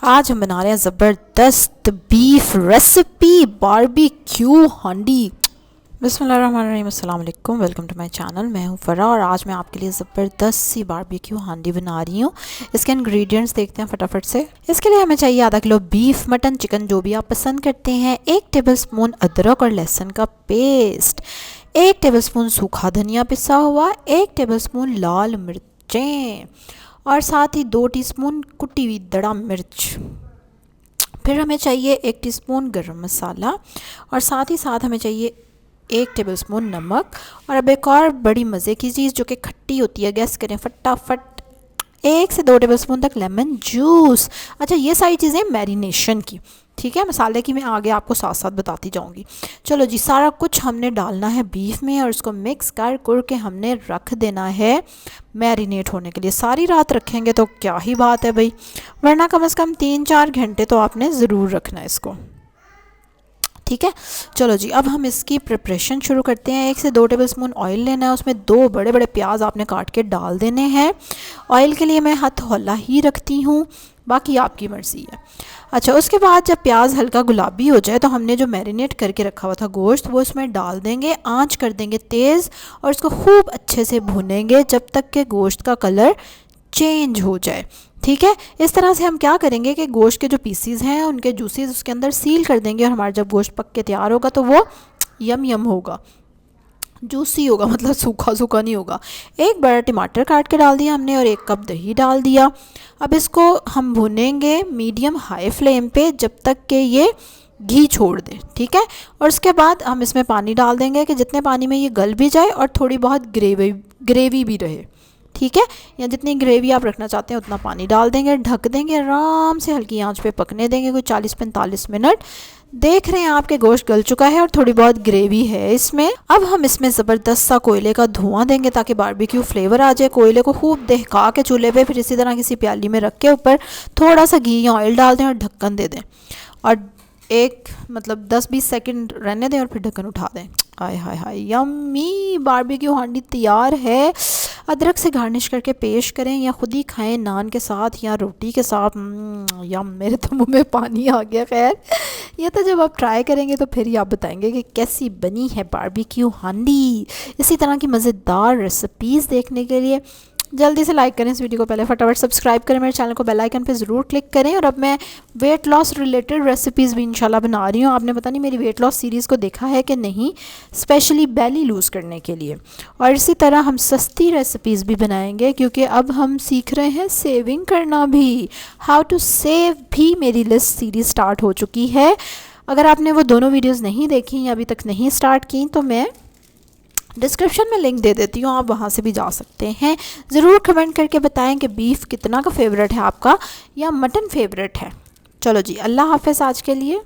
आज हम बना रहे हैं ज़बरदस्त बीफ रेसिपी बारबेक्यू हांडी। बिस्मिल्लाहिर्रहमानिर्रहीम, अस्सलाम वालेकुम, वेलकम टू माय चैनल। मैं हूँ फ़रा और आज मैं आपके लिए ज़बरदस्त सी बारबेक्यू हांडी बना रही हूँ। इसके इंग्रेडिएंट्स देखते हैं फटाफट से। इसके लिए हमें चाहिए आधा किलो बीफ, मटन, चिकन जो भी आप पसंद करते हैं, 1 टेबलस्पून अदरक और लहसुन का पेस्ट, 1 टेबलस्पून सूखा धनिया पिसा हुआ, 1 टेबलस्पून लाल मिर्चें और साथ ही 2 टीस्पून कुटी हुई दड़ा मिर्च। फिर हमें चाहिए 1 टीस्पून गरम मसाला और साथ हमें चाहिए 1 टेबलस्पून नमक। और अब एक और बड़ी मज़े की चीज़ जो कि खट्टी होती है, गैस करें फटाफट, 1 से 2 टेबलस्पून तक लेमन जूस। अच्छा, ये सारी चीज़ें मैरिनेशन की, ठीक है। मसाले की मैं आगे आपको साथ साथ बताती जाऊंगी। चलो जी, सारा कुछ हमने डालना है बीफ में और इसको मिक्स कर के हमने रख देना है मैरिनेट होने के लिए। सारी रात रखेंगे तो क्या ही बात है भाई, वरना कम से कम 3-4 घंटे तो आपने ज़रूर रखना है इसको, ठीक है। चलो जी, अब हम इसकी प्रिपरेशन शुरू करते हैं। 1 से 2 टेबलस्पून ऑयल लेना है, उसमें 2 बड़े बड़े प्याज आपने काट के डाल देने हैं। ऑयल के लिए मैं हथौला ही रखती हूँ, बाकी आपकी मर्ज़ी है। अच्छा, उसके बाद जब प्याज हल्का गुलाबी हो जाए तो हमने जो मैरिनेट करके रखा हुआ था गोश्त, वो इसमें डाल देंगे। आंच कर देंगे तेज़ और इसको खूब अच्छे से भूनेंगे जब तक कि गोश्त का कलर चेंज हो जाए, ठीक है। इस तरह से हम क्या करेंगे कि गोश्त के जो पीसीज हैं उनके जूसेस उसके अंदर सील कर देंगे और हमारा जब गोश्त पक के तैयार होगा तो वो यम यम होगा, जूसी होगा, मतलब सूखा सूखा नहीं होगा। 1 बड़ा टमाटर काट के डाल दिया हमने और 1 कप दही डाल दिया। अब इसको हम भुनेंगे मीडियम हाई फ्लेम पे जब तक कि ये घी छोड़ दे, ठीक है। और उसके बाद हम इसमें पानी डाल देंगे कि जितने पानी में ये गल भी जाए और थोड़ी बहुत ग्रेवी भी रहे, ठीक है। या जितनी ग्रेवी आप रखना चाहते हैं उतना पानी डाल देंगे, ढक देंगे, आराम से हल्की आंच पे पकने देंगे कोई 40-45 मिनट। देख रहे हैं आपके गोश्त गल चुका है और थोड़ी बहुत ग्रेवी है इसमें। अब हम इसमें ज़बरदस्त सा कोयले का धुआं देंगे ताकि बारबेक्यू फ्लेवर आ जाए। कोयले को खूब दहका के चूल्हे पे, फिर इसी तरह किसी प्याली में रख के ऊपर थोड़ा सा घी या ऑयल डाल दें और ढक्कन दे दें और 10-20 सेकंड रहने दें और फिर ढक्कन उठा दें। हाय हाय हाय, यम्मी बारबेक्यू हांडी तैयार है। अदरक से गार्निश करके पेश करें या खुद ही खाएं नान के साथ या रोटी के साथ। यम, मेरे तो मुंह में पानी आ गया। खैर, ये तो जब आप ट्राई करेंगे तो फिर ही आप बताएंगे कि कैसी बनी है बारबेक्यू हांडी। इसी तरह की मज़ेदार रेसिपीज़ देखने के लिए जल्दी से लाइक करें इस वीडियो को, पहले फटाफट सब्सक्राइब करें मेरे चैनल को, बेल आइकन पे ज़रूर क्लिक करें। और अब मैं वेट लॉस रिलेटेड रेसिपीज़ भी इंशाल्लाह बना रही हूँ। आपने पता नहीं मेरी वेट लॉस सीरीज़ को देखा है कि नहीं, स्पेशली बेली लूज़ करने के लिए। और इसी तरह हम सस्ती रेसिपीज़ भी बनाएंगे क्योंकि अब हम सीख रहे हैं सेविंग करना भी। हाउ टू सेव भी मेरी लिस्ट सीरीज़ स्टार्ट हो चुकी है। अगर आपने वो दोनों वीडियोज़ नहीं देखी या अभी तक नहीं स्टार्ट की तो मैं डिस्क्रिप्शन में लिंक दे देती हूँ, आप वहाँ से भी जा सकते हैं। ज़रूर कमेंट करके बताएं कि बीफ कितना का फेवरेट है आपका या मटन फेवरेट है। चलो जी, अल्लाह हाफ़िज़ आज के लिए।